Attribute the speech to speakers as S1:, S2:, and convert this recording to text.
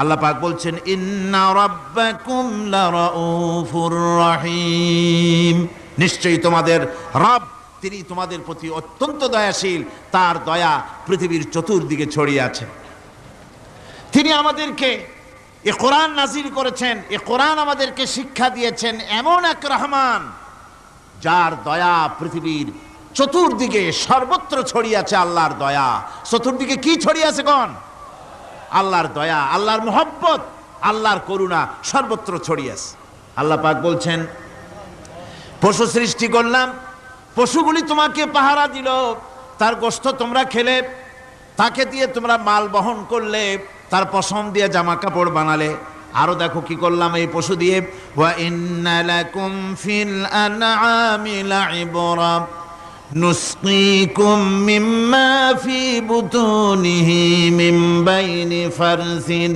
S1: আল্লাহ পাক বলছেন ইন্না রাব্বাকুম লারাউফুর রহিম, নিশ্চয়ই তোমাদের রব তিনি তোমাদের প্রতি অত্যন্ত দয়াশীল, তার দয়া পৃথিবীর চতুর্দিকে ছড়িয়ে আছে। তিনি আমাদেরকে এ কোরআন নাজিল করেছেন, এ কোরআন আমাদেরকে শিক্ষা দিয়েছেন এমন এক রহমান যার দয়া পৃথিবীর চতুর্দিকে সর্বত্র ছড়িয়ে আছে। আল্লাহর দয়া চতুর্দিকে কি ছড়িয়ে আছে কোন? আল্লাহর দয়া, আল্লাহর মুহাব্বত, আল্লাহর করুণা সর্বত্র ছড়িয়ে আছে। আল্লাহ পাক বলছেন পশু সৃষ্টি করলাম, পশুগুলি তোমাকে পাহারা দিল, তার গোশত তোমরা খেলে, তাকে দিয়ে তোমরা মাল বহন করলে, তার পশম দিয়ে জামা কাপড় বানালে। আরো দেখো কি করলাম এই পশু দিয়ে, ওয়া ইন্না লাকুম ফিল আনআমি লাইবরা নুসকিকুম মিম্মা ফি বুতুনিহি মিন বাইনি ফারসিন